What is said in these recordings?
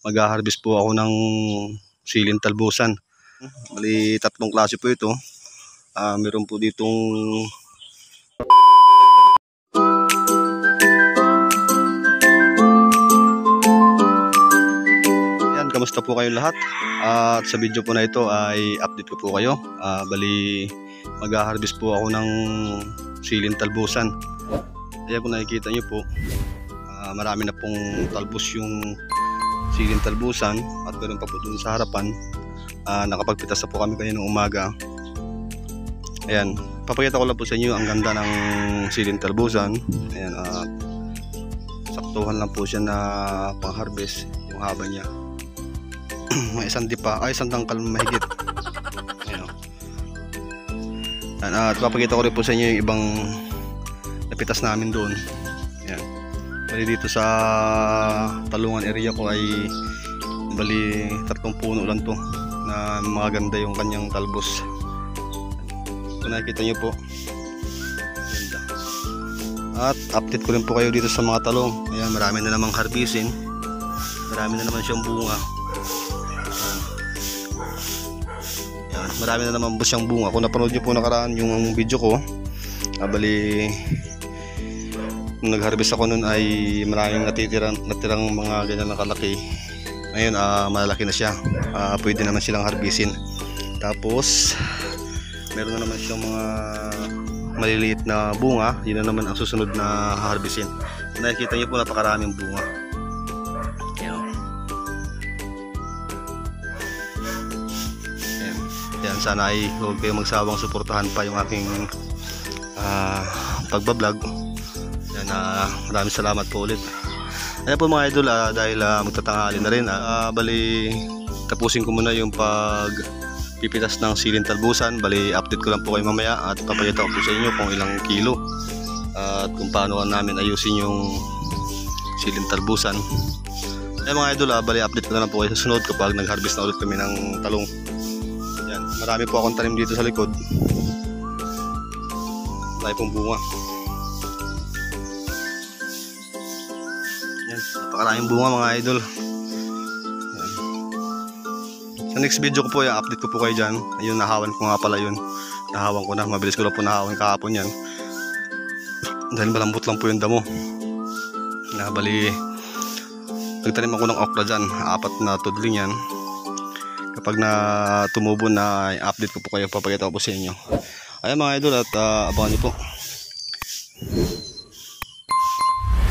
mag-harvest po ako ng siling talbusan. Bali, tatlong klase po ito. Meron po ditong yan, kamusta po kayong lahat? At sa video po na ito ay update ko po kayo. Bali, mag-harvest po ako ng siling talbusan. Ayan, kung nakikita nyo po, marami na pong talbos yung siling talbusan at meron pa po dun sa harapan. Nakapagpitas na po kami kanina ng umaga. Ayan, papakita ko lang po sa inyo ang ganda ng siling talbusan. Ayan, saktuhan lang po siya na pang-harvest yung haba niya. May isang tangkal mahigit. Ayan. At papakita ko rin po sa inyo yung ibang napitas namin doon. Ayan. Bali dito sa Talungan area ko ay bali 3 puno lang to na maganda yung kanyang talbos. Kung nakikita nyo po, ganda. At update ko rin po kayo dito sa mga talong. Ayan, marami na namang harbisin, marami na naman siyang bunga. Ayan, marami na naman siyang bunga. Kung napanood nyo po nakaraan yung video ko, bali nung nag-harvest ako nun ay maraming natirang mga ganyan na kalaki. Ngayon malalaki na siya, pwede naman silang harbisin. Tapos meron na naman siyang mga maliliit na bunga, yun na naman ang susunod na harbisin. Nakikita niyo po, napakaraming bunga. Yan, sana ay huwag kayong magsawang suportahan pa yung aking pagbablog. Maraming salamat po ulit. Ayan po mga idol, dahil magtatanghali na rin, bali tapusin ko muna yung pagpipitas ng siling talbusan. Bali update ko lang po kayo mamaya at papakita ko po sa inyo kung ilang kilo at kung paano namin ayusin yung siling talbusan. Ayan mga idol, bali update ko na lang po kayo sa sunod kapag nag-harvest na ulit kami ng talong. Ayan, marami po akong tanim dito sa likod, marami pong bunga. Yan, napakaraming bunga mga idol. Yan. Sa next video ko po, yung update ko po kayo dyan. Ayun, nahawan ko nga pala yun. Nahawan ko na, mabilis ko lang po nahawan kahapon yan. Dahil malambot lang po yung damo. Bali, nagtanim ako ng okra dyan, 4 na tudling yan. Kapag na tumubo na, update ko po kayo, papakita ko po sa inyo. Ayan mga idol, at abangan nyo po.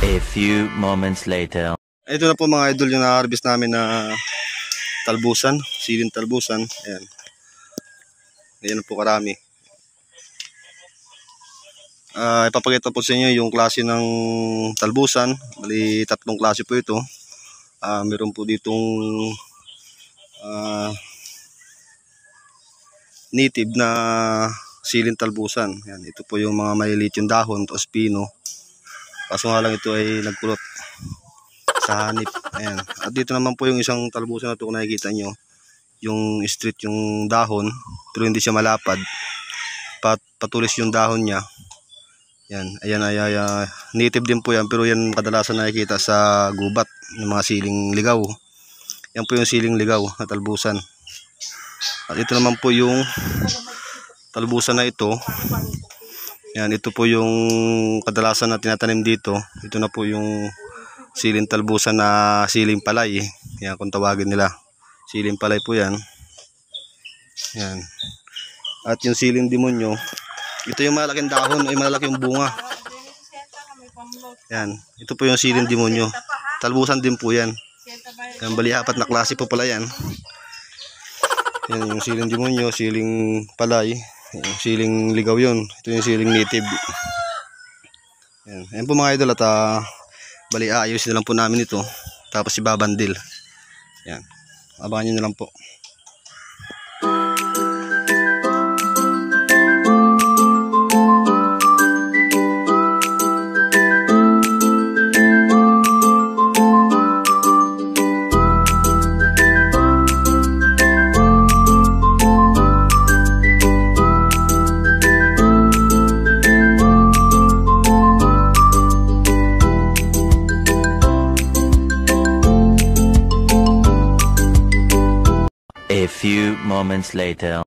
A few moments later. Ito na po mga idol yung na-harvest namin na talbusan, siling talbusan. Ayan. Ayan po karami. Ipapakita po sa inyo yung klase ng talbusan. Bali 3 klase po ito. Meron po ditong native na siling talbusan. Ayan, ito po yung mga maliliit yung dahon, tapos pino. Kaso nga lang ito ay nagkulot sa hanip. Ayan. At dito naman po yung isang talbusan na ito, kung nakikita nyo, yung straight yung dahon pero hindi siya malapad, patulis yung dahon niya. Yan. Ayan, native din po yan, pero yan kadalasan nakikita sa gubat ng mga siling ligaw. Yan po yung siling ligaw na talbusan. At ito naman po yung talbusan na ito. Yan, ito po yung kadalasan na tinatanim dito. Ito na po yung siling talbusan na siling palay. Yan, kung tawagin nila. Siling palay po yan. Yan. At yung siling demonyo, ito yung malaking dahon, ay malaking bunga. Yan, ito po yung siling demonyo. Talbusan din po yan. Yan, bali 4 na klase po pala yan. Yan yung siling demonyo, siling palay. Yung siling ligaw yun. Ito yung siling native. Ayan po mga idol, at bali ayusin na lang po namin ito, tapos ibabandil. Ayan, abangan nyo na lang po. moments later.